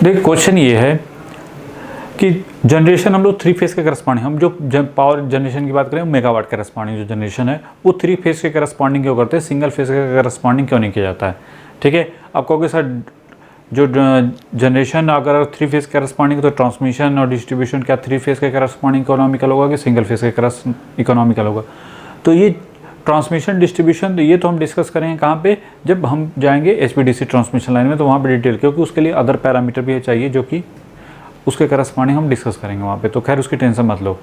देखिए क्वेश्चन ये है कि जनरेशन हम लोग थ्री फेज़ के करस्पॉन्डिंग, हम जो पावर जनरेशन की बात करें मेगावाट के करस्पॉन्डिंग जो जनरेशन है वो थ्री फेज़ के करस्पॉन्डिंग क्यों करते हैं, सिंगल फेज़ के करस्पॉन्डिंग क्यों नहीं किया जाता है। ठीक है, आप कहोगे सर जो जनरेशन अगर थ्री फेज़ के करस्पॉन्डिंग तो ट्रांसमिशन और डिस्ट्रीब्यूशन क्या थ्री फेज़ के करस्पॉन्डिंग इकोनॉमिकल होगा कि सिंगल फेज़ के इकोनॉमिकल होगा। तो ये ट्रांसमिशन डिस्ट्रीब्यूशन ये तो हम डिस्कस करेंगे कहाँ पे, जब हम जाएंगे एचवीडीसी ट्रांसमिशन लाइन में, तो वहाँ पे डिटेल, क्योंकि उसके लिए अदर पैरामीटर भी चाहिए जो कि उसके करस्पॉन्डिंग हम डिस्कस करेंगे वहाँ पे। तो खैर उसकी टेंशन मत लो।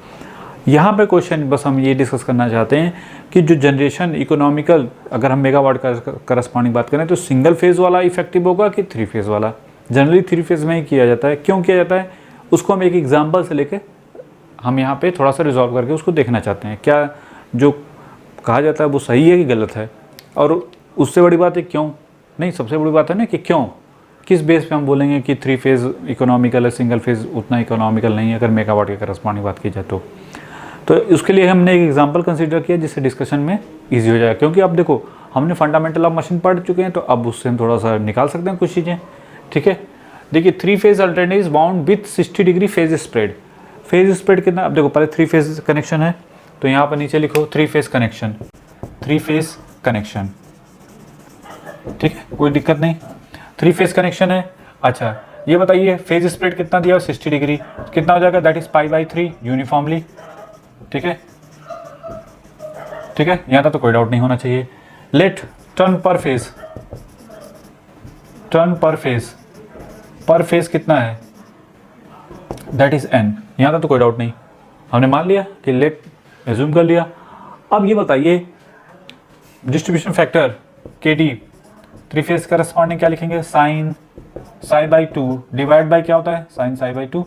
यहाँ पे क्वेश्चन बस हम ये डिस्कस करना चाहते हैं कि जो जनरेशन इकोनॉमिकल अगर हम मेगावाट का करस्पॉन्डिंग बात करें तो सिंगल फेज़ वाला इफेक्टिव होगा कि थ्री फेज़ वाला। जनरली थ्री फेज़ में ही किया जाता है। क्यों किया जाता है उसको हम एक एग्जाम्पल से लेके हम यहाँ पे थोड़ा सा रिजॉल्व करके उसको देखना चाहते हैं, क्या जो कहा जाता है वो सही है कि गलत है, और उससे बड़ी बात है क्यों नहीं, सबसे बड़ी बात है ना कि क्यों, किस बेस पे हम बोलेंगे कि थ्री फेज़ इकोनॉमिकल है, सिंगल फेज़ उतना इकोनॉमिकल नहीं है अगर मेगावाट के करस्पॉन्डिंग बात की जाए तो उसके लिए हमने एक एग्जांपल कंसीडर किया जिससे डिस्कशन में इजी हो जाएगा। क्योंकि अब देखो हमने फंडामेंटल ऑफ मशीन पढ़ चुके हैं तो अब उससे हम थोड़ा सा निकाल सकते हैं कुछ चीज़ें। ठीक है, देखिए three phase alternative is bound with 60 degree phase spread. Phase spread कितना, अब देखो पहले थ्री फेज कनेक्शन है तो यहाँ पर नीचे लिखो three phase connection, three phase connection. ठीक है, कोई दिक्कत नहीं, थ्री फेज कनेक्शन है। अच्छा ये बताइए फेज स्प्रेड कितना दिया, 60 डिग्री, कितना हो जाएगा, दैट इज π/3 यूनिफॉर्मली। ठीक है, ठीक है, यहाँ तक तो कोई डाउट नहीं होना चाहिए। लेट टर्न पर फेज, टर्न पर फेज कितना है, दैट इज n। यहाँ तक तो कोई डाउट नहीं, हमने मान लिया कि लेट एज्यूम कर लिया। अब ये बताइए distribution factor KD three phase corresponding क्या लिखेंगे, साइन साई/2 डिवाइड बाय क्या होता है, साइन साई/2,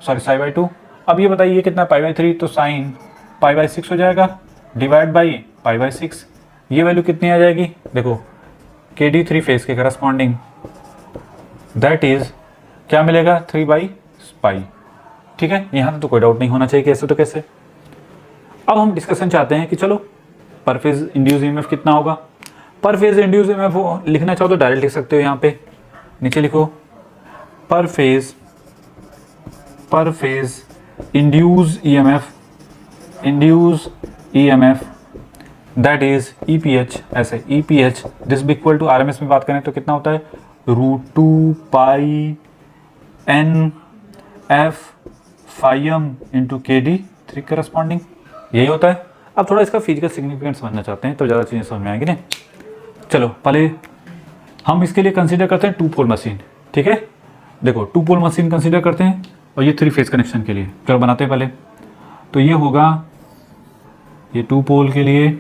सॉरी साई/2। अब ये बताइए कितना π/3, तो साइन π/6 हो जाएगा डिवाइड बाई π/6। ये वैल्यू कितनी आ जाएगी, देखो KD थ्री फेज के करस्पॉन्डिंग दैट इज क्या मिलेगा 3/π। ठीक है, यहाँ तो कोई डाउट नहीं होना चाहिए कैसे तो कैसे। अब हम डिस्कशन चाहते हैं कि चलो पर फेज इंड्यूस ईएमएफ कितना होगा। पर फेज इंड्यूस ईएमएफ लिखना चाहो तो डायरेक्ट लिख सकते हो, यहाँ पे नीचे लिखो पर phase induce EMF that is EPH। ऐसे EPH this be equal to RMS में बात करें तो कितना होता है, √2 πN/F∅m into KD three corresponding, यही होता है। अब थोड़ा इसका फिजिकल सिग्निफिकेंस समझना चाहते हैं तो ज़्यादा चीज़ें समझ में आएंगी ना। चलो पहले हम इसके लिए कंसीडर करते हैं टू पोल मशीन। ठीक है, देखो टू पोल मशीन कंसीडर करते हैं और ये थ्री फेज कनेक्शन के लिए चलो बनाते हैं पहले। तो ये होगा ये टू पोल के लिए,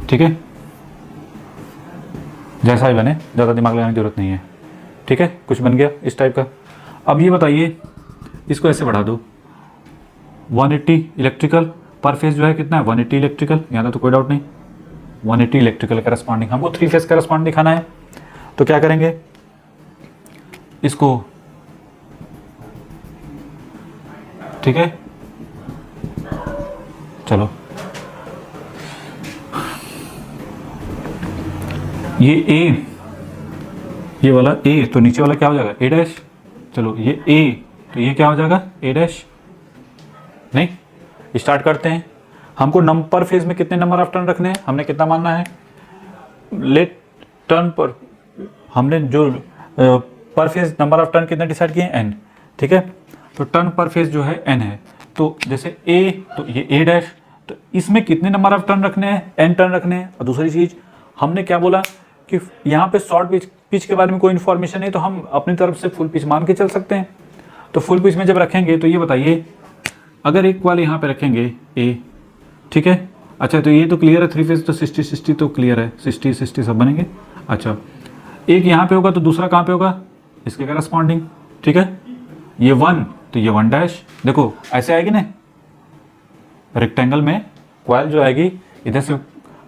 ठीक है, जैसा ही बने, ज़्यादा दिमाग लगाने की जरूरत नहीं है। ठीक है, कुछ बन गया इस टाइप का। अब ये बताइए इसको ऐसे बढ़ा दो 180 इलेक्ट्रिकल पर फेज जो है कितना है 180 इलेक्ट्रिकल, यहाँ तो कोई डाउट नहीं 180 इलेक्ट्रिकल करस्पॉन्डिंग। हमको थ्री फेज करस्पॉन्डिंग दिखाना है तो क्या करेंगे, इसको ठीक है, चलो ये वाला A तो नीचे वाला क्या हो जाएगा A'। चलो ये A तो ये क्या हो जाएगा A'। नहीं, स्टार्ट करते हैं। हमको नंबर फेज में कितने नंबर ऑफ टर्न रखने हैं, हमने कितना मानना है, लेट टर्न पर हमने जो पर फेज नंबर ऑफ टर्न कितने डिसाइड किए N। ठीक है, तो टर्न पर फेज जो है N है, तो जैसे A तो ये A', तो इसमें कितने नंबर ऑफ टर्न रखने हैं, N टर्न रखने हैं। और दूसरी चीज हमने क्या बोला कि यहाँ पे शॉर्ट पिच के बारे में कोई इन्फॉर्मेशन नहीं तो हम अपनी तरफ से फुल पिच मान के चल सकते हैं। तो फुल पिच में जब रखेंगे तो ये बताइए अगर एक वाले यहाँ पे रखेंगे A, ठीक है, अच्छा तो ये तो क्लियर है थ्री फेज तो 60-60 तो क्लियर है, 60-60 सब बनेंगे। अच्छा एक यहाँ पे होगा तो दूसरा कहाँ पे होगा, इसके करस्पॉन्डिंग। ठीक है, ये 1 तो ये 1', देखो ऐसे आएगी ना, रेक्टेंगल में कॉइल जो आएगी इधर से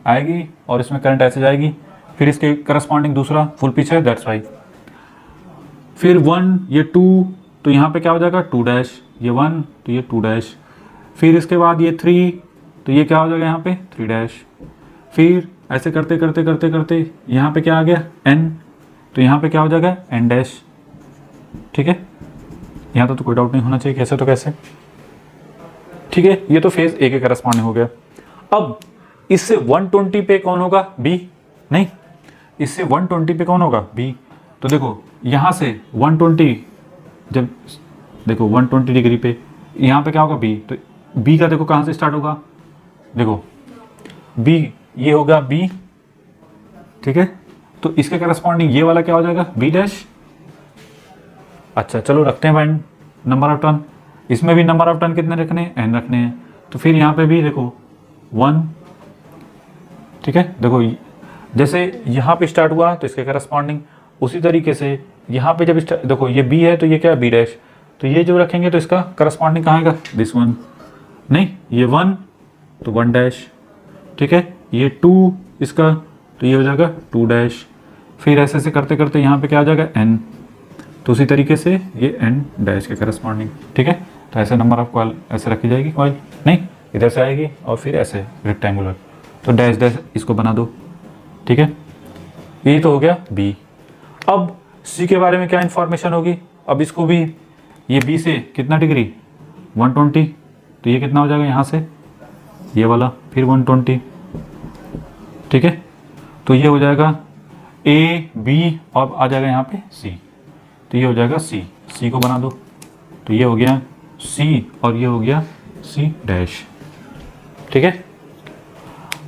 आएगी और इसमें करंट ऐसे जाएगी, फिर इसके करस्पॉन्डिंग दूसरा फुल पिच है दैट्स वाई। फिर 1 ये 2 तो यहाँ पे क्या हो जाएगा 2', ये 1 तो ये 2', फिर इसके बाद ये 3 तो ये क्या हो जाएगा यहाँ पे 3', फिर ऐसे करते करते करते करते यहाँ पे क्या आ गया N, तो यहाँ पे क्या हो जाएगा एन डैश, ठीक है। यहाँ तो कोई डाउट नहीं होना चाहिए, कैसे तो कैसे, ठीक है। ये तो फेज ए के करस्पॉन्डिंग हो गया। अब इससे 120 पे कौन होगा, बी, नहीं, इससे 120 पे कौन होगा, बी। तो देखो यहाँ से 120, जब देखो 120 डिग्री पे यहाँ पे क्या होगा, बी। तो बी का देखो कहाँ से स्टार्ट होगा, देखो बी, ये होगा बी, ठीक है। तो इसके करस्पॉन्डिंग ये वाला क्या हो जाएगा, बी डैश। अच्छा चलो रखते हैं पॉइंट नंबर ऑफ टर्न, इसमें भी नंबर ऑफ टर्न कितने रखने हैं, एन रखने हैं। तो फिर यहाँ पे भी देखो 1, ठीक है। देखो जैसे यहाँ पे स्टार्ट हुआ तो इसके करस्पॉन्डिंग उसी तरीके से यहाँ पे जब देखो ये बी है तो ये क्या है, बी डैश। तो ये जो रखेंगे तो इसका करस्पॉन्डिंग कहाँ आएगा, दिस वन, नहीं ये 1 तो 1 डैश, ठीक है। ये 2 इसका तो ये हो जाएगा 2 डैश। फिर ऐसे ऐसे करते करते यहाँ पे क्या आ जाएगा, n, तो उसी तरीके से ये n डैश के करस्पॉन्डिंग, ठीक है। तो ऐसे नंबर ऑफ कॉइल ऐसे रखी जाएगी, कॉइल नहीं इधर से आएगी और फिर ऐसे रेक्टेंगुलर, तो डैश डैश इसको बना दो, ठीक है। ये तो हो गया B। अब C के बारे में क्या इंफॉर्मेशन होगी, अब इसको भी, ये B से कितना डिग्री 120, तो ये कितना हो जाएगा यहाँ से ये वाला, फिर 120, ठीक है। तो ये हो जाएगा A B और आ जाएगा यहाँ पे C, तो ये हो जाएगा C को बना दो, तो ये हो गया C और ये हो गया C डैश, ठीक है।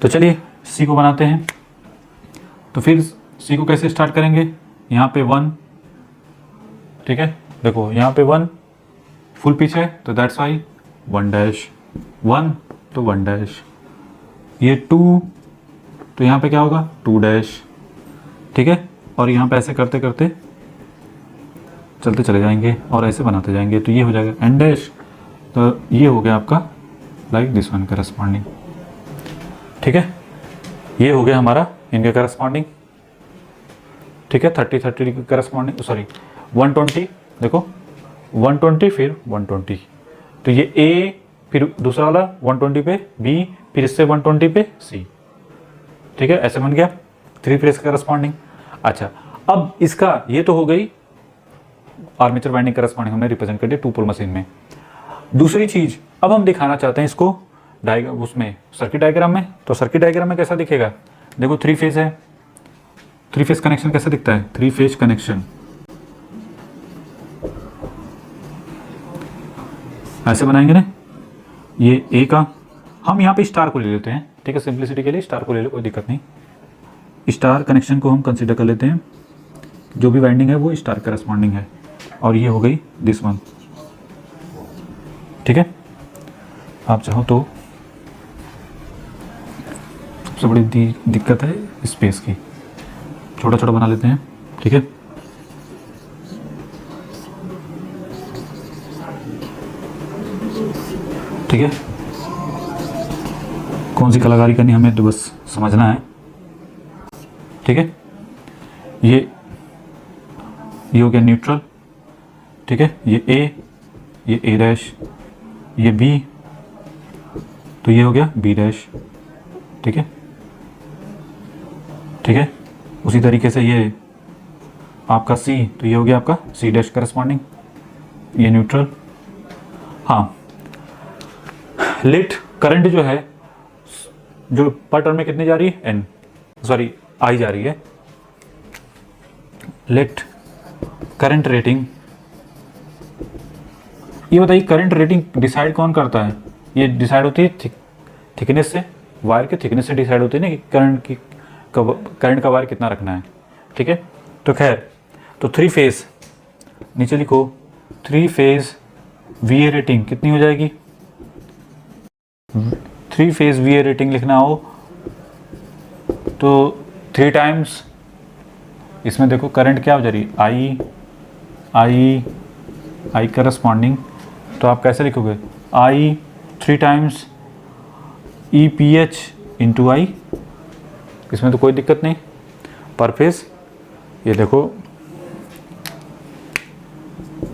तो चलिए C को बनाते हैं। तो फिर C को कैसे स्टार्ट करेंगे, यहाँ पे 1, ठीक है। देखो यहाँ पे 1 फुल पिच है तो दैट्स वाई 1 डैश, 1 तो 1 डैश, ये 2 तो यहाँ पे क्या होगा 2 डैश, ठीक है। और यहाँ पे ऐसे करते करते चलते चले जाएंगे और ऐसे बनाते जाएंगे, तो ये हो जाएगा एन डैश। तो ये हो गया आपका लाइक दिस वन करस्पॉन्डिंग, ठीक है। ये हो गया हमारा इनके करस्पॉन्डिंग, ठीक है। 30 की करस्पॉन्डिंग, सॉरी 120, देखो 120 फिर 120, तो ये A फिर दूसरा वाला 120 पे B, फिर इससे 120 पे C, ठीक है। ऐसे बन गया 3 फेज करस्पॉन्डिंग। अच्छा अब इसका ये तो हो गई आर्मेचर वाइंडिंग करस्पॉन्डिंग, हमने रिप्रेजेंट कर दिया 2 पोल मशीन में। दूसरी चीज अब हम दिखाना चाहते हैं इसको उसमें सर्किट डायग्राम में। तो सर्किट डायग्राम में कैसा दिखेगा, देखो 3 फेज है, 3 फेज कनेक्शन कैसे दिखता है, 3 फेज कनेक्शन ऐसे बनाएंगे ना, ये ए का, हम यहाँ पे स्टार को ले लेते हैं, ठीक है। सिंपलिसिटी के लिए स्टार को ले लो, कोई दिक्कत नहीं। स्टार कनेक्शन को हम कंसीडर कर लेते हैं, जो भी वाइंडिंग है वो स्टार करस्पॉन्डिंग है, और ये हो गई दिस वन, ठीक है। आप चाहो तो सबसे बड़ी दिक्कत है स्पेस की, छोटा छोटा बना लेते हैं, ठीक है। ठीक है, कौन सी कलाकारी करनी हमें तो बस समझना है, ठीक है। ये हो गया न्यूट्रल, ठीक है। ये A डैश, ये B, तो ये हो गया B डैश, ठीक है, ठीक है। उसी तरीके से ये आपका C, तो ये हो गया आपका C डैश करस्पॉन्डिंग, ये न्यूट्रल। हाँ, लेट करंट जो है, जो पर टर्न में कितनी जा रही है, I जा रही है। लेट करंट रेटिंग, ये बताइए करंट रेटिंग डिसाइड कौन करता है, ये डिसाइड होती है थिकनेस से, वायर के थिकनेस से डिसाइड होती है ना कि करंट का वायर कितना रखना है, ठीक है। तो खैर, तो 3 फेज नीचे लिखो, 3 फेज VA रेटिंग कितनी हो जाएगी, 3 फेज VA रेटिंग लिखना हो तो 3 टाइम्स, इसमें देखो करंट क्या हो जा रही है, I करस्पॉन्डिंग, तो आप कैसे लिखोगे, I 3 times EPH into I, इसमें तो कोई दिक्कत नहीं पर फेज। ये देखो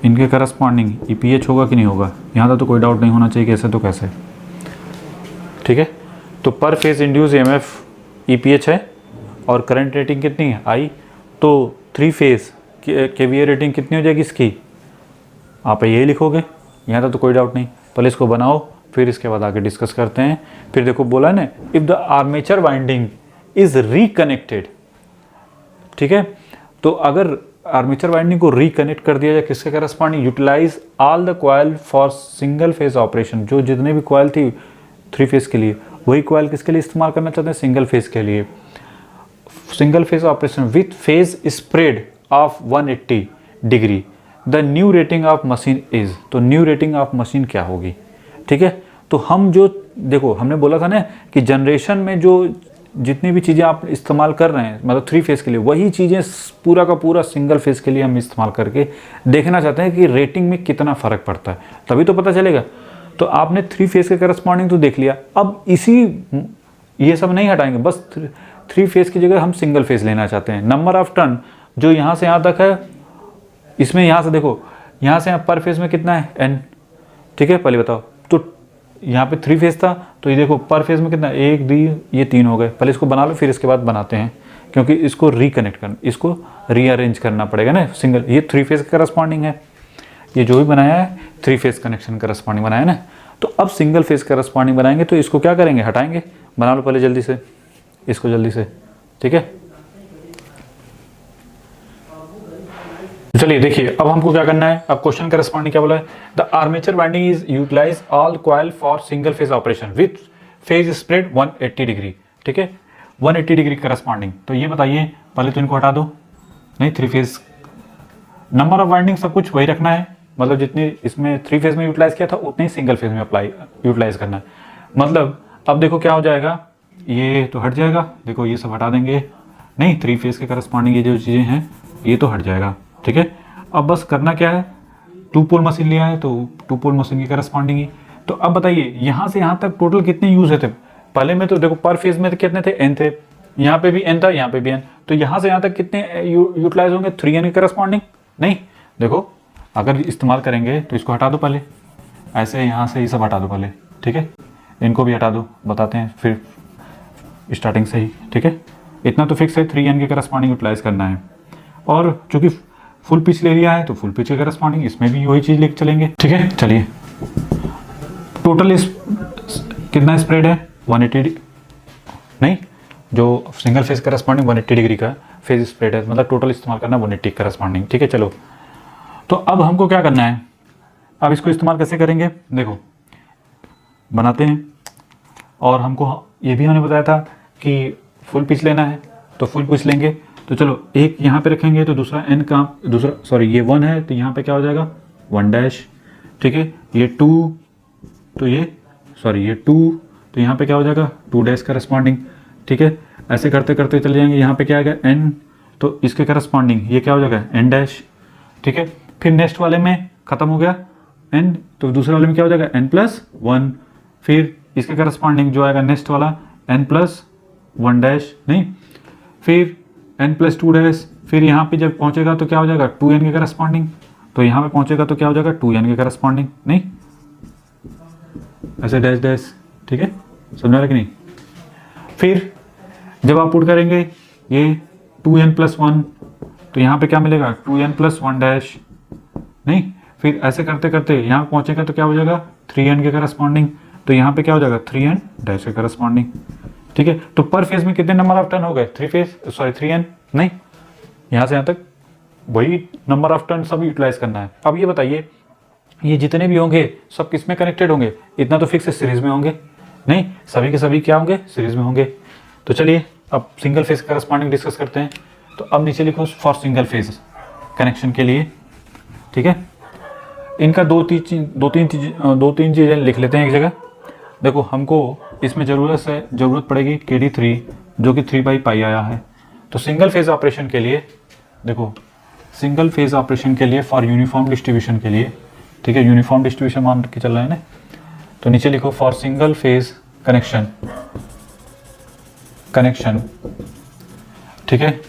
इनके करस्पॉन्डिंग EPH होगा कि नहीं होगा, यहाँ तो कोई डाउट नहीं होना चाहिए, कैसे तो कैसे, ठीक है। तो पर फेज इंड्यूस EMF EPH है और करंट रेटिंग कितनी है I, तो 3 फेज केवीए रेटिंग कितनी हो जाएगी इसकी, आप यही लिखोगे, यहाँ तक तो कोई डाउट नहीं। पहले इसको बनाओ, फिर इसके बाद आगे डिस्कस करते हैं। फिर देखो बोला ना, if the armature winding is reconnected, ठीक है, तो अगर आर्मेचर वाइंडिंग को रिकनेक्ट कर दिया जाए किसके corresponding, utilize all the coil for single phase operation, जो जितने भी कॉइल थी 3 फेज के लिए, वही कॉइल किसके लिए इस्तेमाल करना चाहते हैं, सिंगल फेज के लिए। Single phase operation with phase spread of 180 degree, the new rating of machine is, तो न्यू रेटिंग ऑफ मशीन क्या होगी, ठीक है। तो हम जो देखो हमने बोला था ना कि जनरेशन में जो जितनी भी चीज़ें आप इस्तेमाल कर रहे हैं, मतलब 3 फेज के लिए, वही चीज़ें पूरा का पूरा सिंगल फेज के लिए हम इस्तेमाल करके देखना चाहते हैं कि रेटिंग में कितना फ़र्क पड़ता है, तभी तो पता चलेगा। तो आपने 3 फेज के करस्पॉन्डिंग तो देख लिया, अब ये सब नहीं हटाएंगे, बस 3 फेज की जगह हम सिंगल फेज लेना चाहते हैं। नंबर ऑफ टर्न जो यहाँ से यहाँ तक है, इसमें यहाँ से देखो, यहाँ से यहाँ पर फेज में कितना है n, ठीक है, पहले बताओ। तो यहाँ पे 3 फेज था, तो ये देखो पर फेज में कितना, 1 2 ये 3 हो गए। पहले इसको बना लो, फिर इसके बाद बनाते हैं, क्योंकि इसको रिकनेक्ट करना, इसको रीअरेंज करना पड़ेगा ना। सिंगल, ये 3 फेज का करस्पॉन्डिंग है, ये जो भी बनाया है 3 फेज कनेक्शन करस्पॉन्डिंग बनाया ना। तो अब सिंगल फेज करस्पॉन्डिंग बनाएंगे, तो इसको क्या करेंगे, हटाएंगे। बना लो पहले जल्दी से इसको, जल्दी से, ठीक है। चलिए देखिए अब हमको क्या करना है, अब क्वेश्चन करस्पॉन्डिंग क्या बोला है, the armature winding is utilize all coil for single phase operation with phase spread 180 degree, ठीक है, 180 डिग्री करस्पॉन्डिंग। तो ये बताइए, पहले तो इनको हटा दो, नहीं 3 फेज, नंबर ऑफ वाइंडिंग सब कुछ वही रखना है, मतलब जितनी इसमें 3 फेज में यूटिलाइज किया था उतनी सिंगल फेज में अप्लाई यूटिलाइज करना है। मतलब अब देखो क्या हो जाएगा, ये तो हट जाएगा, देखो ये सब हटा देंगे, नहीं 3 फेज के करस्पॉन्डिंग ये जो चीज़ें हैं ये तो हट जाएगा, ठीक है। अब बस करना क्या है, 2 पोल मशीन लिया है तो 2 पोल मशीन की करस्पॉन्डिंग ही। तो अब बताइए यहाँ से यहाँ तक टोटल कितने यूज थे, पहले में तो देखो पर फेज में तो कितने थे, n थे, यहाँ पे भी n था, यहाँ पे भी n, तो यहाँ से यहाँ तक कितने यूटिलाइज होंगे, 3n की करस्पॉन्डिंग। नहीं देखो अगर इस्तेमाल करेंगे तो इसको हटा दो पहले, ऐसे यहाँ से ये सब हटा दो पहले, ठीक है, इनको भी हटा दो, बताते हैं फिर स्टार्टिंग से ही, ठीक है। इतना तो फिक्स है, 3n की करस्पॉन्डिंग यूटिलाइज करना है। और चूंकि फुल पिच ले लिया है तो फुल पिच के करस्पॉन्डिंग इसमें भी वही चीज़ लेके चलेंगे, ठीक है। चलिए टोटल इस कितना स्प्रेड है, 180, नहीं जो सिंगल फेज करस्पॉन्डिंग 180 डिग्री का फेज स्प्रेड है, मतलब टोटल इस्तेमाल करना 180 करस्पॉन्डिंग, ठीक है। चलो तो अब हमको क्या करना है, अब इसको इस्तेमाल कैसे करेंगे, देखो बनाते हैं। और हमको ये भी हमने बताया था कि फुल पिच लेना है, तो फुल पिच लेंगे। तो चलो एक यहाँ पे रखेंगे, तो दूसरा n का, दूसरा सॉरी ये 1 है, तो यहाँ पे क्या हो जाएगा 1 डैश, ठीक है। ये 2, तो ये सॉरी ये 2, तो यहाँ पे क्या हो जाएगा 2 डैश करस्पॉन्डिंग, ठीक है। ऐसे करते करते चले जाएंगे, यहाँ पे क्या आएगा n, तो इसके करस्पॉन्डिंग ये क्या हो जाएगा n डैश, ठीक है। फिर नेक्स्ट वाले में ख़त्म हो गया n, तो दूसरे वाले में क्या हो जाएगा n+1, फिर इसके करस्पॉन्डिंग जो आएगा नेक्स्ट वाला n+1 डैश, नहीं फिर n+2 डैश, फिर यहाँ पे जब पहुँचेगा तो क्या हो जाएगा 2n के करस्पॉन्डिंग, तो यहाँ पे पहुँचेगा तो क्या हो जाएगा 2n के करस्पॉन्डिंग, नहीं ऐसे डैश डैश, ठीक है, समझ रहा कि नहीं। फिर जब आप पुट करेंगे ये 2n+1, तो यहाँ पे क्या मिलेगा 2n+1 डैश, नहीं फिर ऐसे करते करते यहाँ पहुँचेगा तो क्या हो जाएगा 3n के करस्पॉन्डिंग, तो यहाँ पे क्या हो जाएगा 3n डैश के करस्पॉन्डिंग, ठीक है। तो पर फेज में कितने नंबर ऑफ टर्न हो गए, 3n, नहीं यहाँ से यहाँ तक वही नंबर ऑफ टर्न सब यूटिलाइज करना है। अब ये बताइए ये जितने भी होंगे सब किस में कनेक्टेड होंगे, इतना तो फिक्स है सीरीज में होंगे, नहीं सभी के सभी क्या होंगे सीरीज में होंगे। तो चलिए अब सिंगल फेज करस्पॉन्डिंग डिस्कस करते हैं। तो अब नीचे लिखो फॉर सिंगल फेज कनेक्शन के लिए, ठीक है। इनका दो तीन चीज़ें लिख लेते हैं एक जगह। देखो हमको इसमें ज़रूरत पड़ेगी KD3 जो कि 3/π आया है। तो सिंगल फेज ऑपरेशन के लिए देखो, सिंगल फेज ऑपरेशन के लिए फॉर यूनिफॉर्म डिस्ट्रीब्यूशन के लिए, ठीक है, यूनिफॉर्म डिस्ट्रीब्यूशन मान के चल रहा है ना, तो नीचे लिखो फॉर सिंगल फेज कनेक्शन, ठीक है।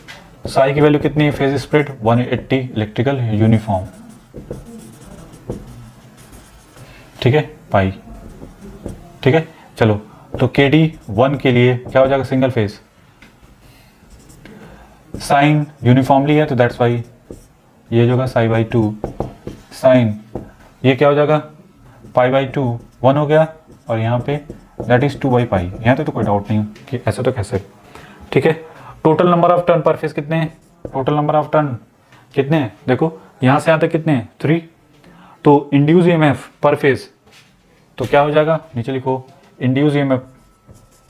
साई की वैल्यू कितनी है, फेज स्प्रेड 180 इलेक्ट्रिकल यूनिफॉर्म, ठीक है, पाई, ठीक है। चलो तो KD1 के लिए क्या हो जाएगा सिंगल फेज, साइन यूनिफॉर्मली है तो दैट्स वाई ये जो होगा साई बाई 2 साइन ये क्या हो जाएगा पाई बाई 2 1 हो गया और यहाँ पे दैट इज 2 बाई पाई। यहाँ तो कोई डाउट नहीं कि ऐसे तो कैसे, ठीक है। टोटल नंबर ऑफ टर्न पर फेज कितने हैं, टोटल नंबर ऑफ टर्न कितने हैं, देखो यहाँ से यहाँ तक कितने हैं 3, तो इंड्यूस ईएमएफ पर फेज तो क्या हो जाएगा, नीचे लिखो इंड्यूस ईएमएफ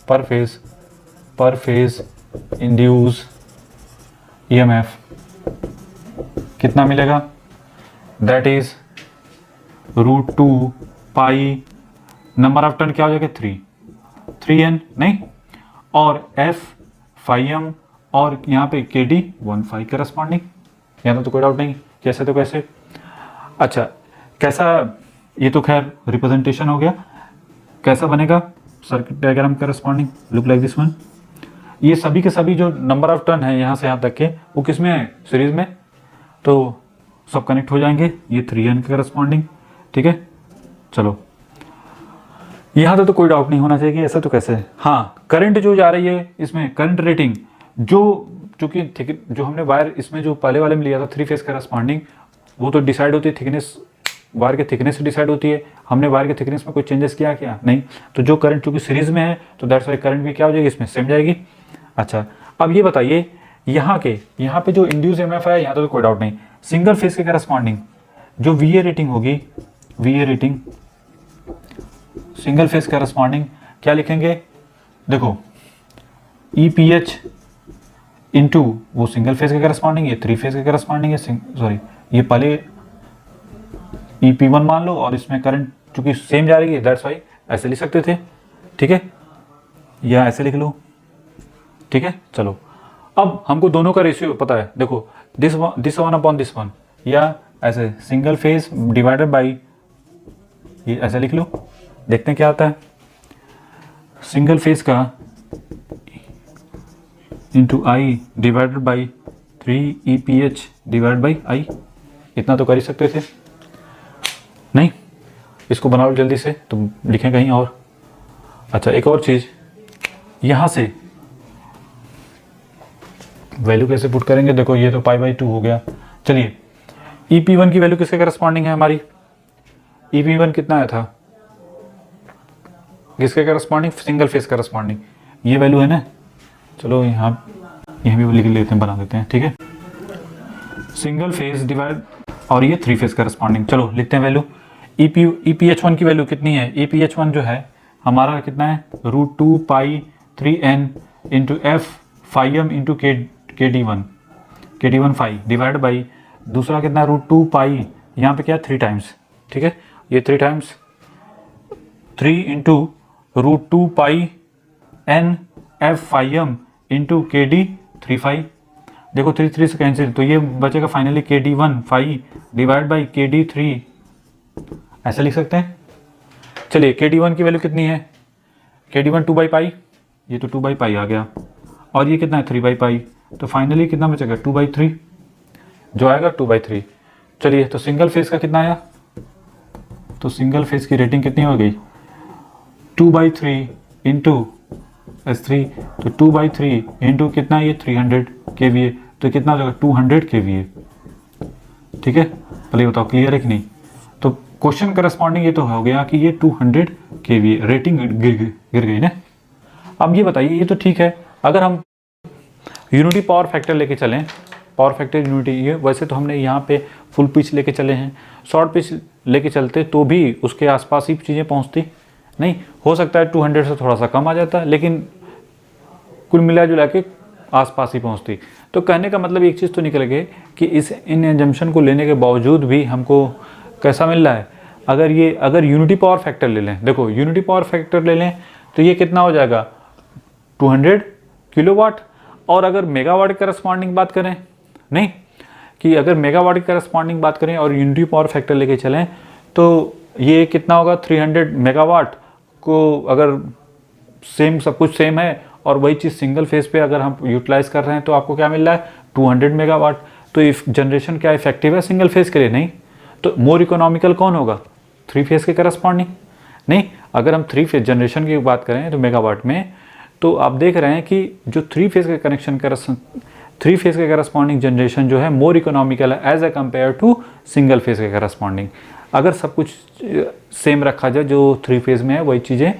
पर फेज इंड्यूस ईएमएफ कितना मिलेगा, that is √2 pi number of turn क्या हो जाएगा 3n नहीं, और F 5m और यहाँ पे KD 1/5 करस्पॉन्डिंग। यहाँ तो कोई डाउट नहीं कैसे तो कैसे। अच्छा कैसा, ये तो खैर रिप्रेजेंटेशन हो गया, कैसा बनेगा circuit diagram corresponding look like this one. ये सभी के सभी जो नंबर ऑफ टर्न है यहाँ से यहाँ तक के वो किस में है सीरीज में, तो सब कनेक्ट हो जाएंगे, ये 3n के करस्पॉन्डिंग, ठीक है। चलो यहाँ तो कोई डाउट नहीं होना चाहिए कि ऐसा तो कैसे। हाँ करंट जो जा रही है इसमें करंट रेटिंग जो चूंकि जो हमने वायर इसमें जो पहले वाले में लिया था 3 फेज करस्पॉन्डिंग वो तो डिसाइड होती है थिकनेस, वायर के थिकनेस से डिसाइड होती है। हमने वायर के थिकनेस में कोई चेंजेस किया क्या नहीं, तो जो करंट चूंकि सीरीज में है तो दैट्स वाई करंट भी क्या हो जाएगी इसमें सेम जाएगी। अच्छा अब ये बताइए यहाँ पे जो इंड्यूस ईएमएफ है यहाँ तो कोई डाउट नहीं, सिंगल फेज के करस्पॉन्डिंग जो VA रेटिंग होगी, VA rating single phase corresponding क्या लिखेंगे, देखो EPH इंटू वो सिंगल फेज के करस्पॉन्डिंग, ये 3 फेज के करस्पॉन्डिंग है, सॉरी ये पहले EP1 मान लो और इसमें करंट चूंकि सेम जा रही है दैट्स वाई ऐसे लिख सकते थे, ठीक है, या ऐसे लिख लो, ठीक है। चलो अब हमको दोनों का रेशियो पता है, देखो this one upon this one, या ऐसे सिंगल फेज डिवाइडेड बाई ये ऐसे लिख लो, देखते हैं क्या आता है। सिंगल फेज का into I divided by 3 EPH divide by I, इतना तो कर ही सकते थे नहीं, इसको बनाओ जल्दी से तो लिखें कहीं और। अच्छा एक और चीज़, यहाँ से वैल्यू कैसे पुट करेंगे, देखो ये तो पाई बाई 2 हो गया। चलिए EP1 की वैल्यू किसके करस्पॉन्डिंग है हमारी, EP1 कितना आया था, किसके करस्पॉन्डिंग, सिंगल फेज करस्पॉन्डिंग, ये वैल्यू है ना। चलो यहाँ भी लिख लेते हैं, बना देते हैं, ठीक है। सिंगल फेज डिवाइड और ये 3 फेज करस्पॉन्डिंग, चलो लिखते हैं वैल्यू। EPH1 की वैल्यू कितनी है, EPH1 जो है हमारा कितना है √2 पाई 3n into F 5m into KD1 5 divide by दूसरा कितना √2 पाई, यहाँ पे क्या 3 टाइम्स, ठीक है, ये 3 टाइम्स 3 इंटू √2 पाई n F 5m into KD 3/5, देखो 3 से कैंसिल तो ये बचेगा finally KD1 5 divide by KD3, ऐसा लिख सकते हैं। चलिए KD1 की वैल्यू कितनी है, KD1 2 बाई पाई, ये तो 2 बाई पाई आ गया, और ये कितना है 3 बाई पाई, तो फाइनली कितना बचेगा 2 बाई 3 जो आएगा 2 बाई 3। चलिए तो सिंगल फेज का कितना आया, तो सिंगल फेज की रेटिंग कितनी हो गई 2 बाई 3 इंटू S3, तो 2 बाई 3 इंटू कितना ये 300 kVA, तो कितना हो जाएगा 200 kVA, ठीक है। पहले बताओ क्लियर है कि नहीं, तो क्वेश्चन करस्पॉन्डिंग ये तो हो गया कि ये 200 kVA रेटिंग गिर गई ना। अब ये बताइए ये तो ठीक है, अगर हम यूनिटी पावर फैक्टर लेके चलें, पावर फैक्टर यूनिटी, ये वैसे तो हमने यहाँ पे फुल पिच लेके चले हैं, शॉर्ट पिच लेके चलते तो भी उसके आसपास ही चीज़ें पहुँचती नहीं, हो सकता है 200 से थोड़ा सा कम आ जाता, लेकिन कुल मिला जुला के आसपास ही पहुँचती। तो कहने का मतलब एक चीज़ तो निकल गई कि इन एजम्पशन को लेने के बावजूद भी हमको कैसा मिल रहा है, अगर यूनिटी पावर फैक्टर ले लें, देखो यूनिटी पावर फैक्टर ले लें तो ये कितना हो जाएगा 200 किलोवाट, और अगर मेगावाट की करस्पॉन्डिंग बात करें, नहीं कि अगर मेगावाट की करस्पॉन्डिंग बात करें और यूनिटी पावर फैक्टर लेके चलें तो ये कितना होगा 300 मेगावाट को, अगर सेम सब कुछ सेम है और वही चीज़ सिंगल फेज पे अगर हम यूटिलाइज कर रहे हैं तो आपको क्या मिल रहा है 200 मेगावाट। तो इफ जनरेशन क्या इफेक्टिव है सिंगल फेज के लिए, नहीं, तो मोर इकोनॉमिकल कौन होगा 3 फेज के करस्पॉन्डिंग, नहीं। अगर हम 3 फेज जनरेशन की बात करें तो मेगावाट में, तो आप देख रहे हैं कि जो 3 फेज के कनेक्शन 3 फेज के करस्पॉन्डिंग जनरेशन जो है मोर इकोनॉमिकल है as a compare to single phase के करस्पॉन्डिंग। अगर सब कुछ सेम रखा जाए जो 3 फेज में है वही चीज़ें,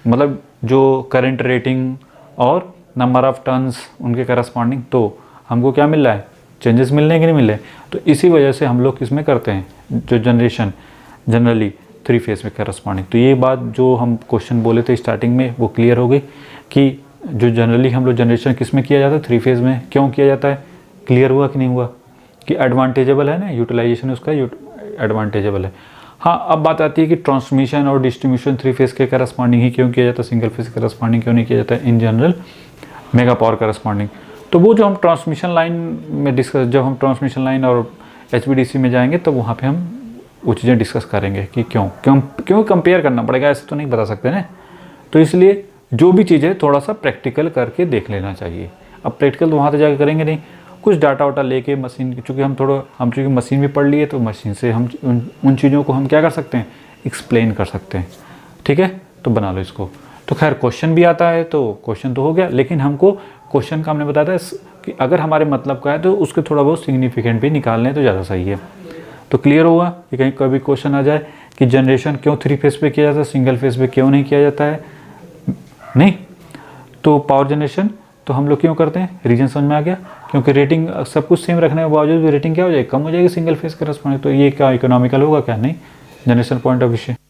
मतलब जो करंट रेटिंग और नंबर ऑफ टर्न्स उनके करस्पॉन्डिंग, तो हमको क्या मिल रहा है, चेंजेस मिल रहे हैं कि नहीं मिल रहे। तो इसी वजह से हम लोग किसमें करते हैं, जो जनरेशन जनरली 3 फेज में करस्पॉन्डिंग। तो ये बात जो हम क्वेश्चन बोले थे स्टार्टिंग में वो क्लियर हो गई कि जो जनरली हम लोग जनरेशन किस में किया जाता है, 3 फेज में क्यों किया जाता है। क्लियर हुआ कि नहीं हुआ कि एडवांटेजेबल है ना, यूटिलाइजेशन उसका एडवांटेजेबल है। हाँ, अब बात आती है कि ट्रांसमिशन और डिस्ट्रीब्यूशन 3 फेज के करस्पॉन्डिंग ही क्यों किया जाता है, सिंगल फेज करस्पॉन्डिंग क्यों नहीं किया जाता है in general mega power corresponding. तो वो जो हम ट्रांसमिशन लाइन में डिस्कस, जब हम ट्रांसमिशन लाइन और HVDC में जाएंगे तो वहाँ पे हम वो चीज़ें डिस्कस करेंगे कि क्यों कंपेयर करना पड़ेगा, ऐसे तो नहीं बता सकते ना। तो इसलिए जो भी चीज़ है थोड़ा सा प्रैक्टिकल करके देख लेना चाहिए। अब प्रैक्टिकल तो वहाँ तो जाकर करेंगे नहीं, कुछ डाटा वाटा लेके मशीन, चूँकि हम चूँकि मशीन भी पढ़ लिए तो मशीन से हम उन चीज़ों को हम क्या कर सकते हैं, एक्सप्लेन कर सकते हैं। ठीक है, तो बना लो इसको। तो खैर क्वेश्चन भी आता है तो क्वेश्चन तो हो गया, लेकिन हमको क्वेश्चन का हमने बताया था कि अगर हमारे मतलब का है तो उसके थोड़ा बहुत सिग्निफिकेंट भी निकालने तो ज़्यादा सही है। तो क्लियर होगा कि कहीं कभी क्वेश्चन आ जाए कि जनरेशन क्यों 3 फेज पे किया जाता है, सिंगल फेज पे क्यों नहीं किया जाता है, नहीं। तो पावर जनरेशन तो हम लोग क्यों करते हैं, रीजन समझ में आ गया। क्योंकि रेटिंग सब कुछ सेम रखने के बावजूद भी रेटिंग क्या हो जाएगी, कम हो जाएगी सिंगल फेज करस्पॉन्डिंग। तो ये क्या इकोनॉमिकल होगा क्या, नहीं, जनरेशन पॉइंट ऑफ व्यू से।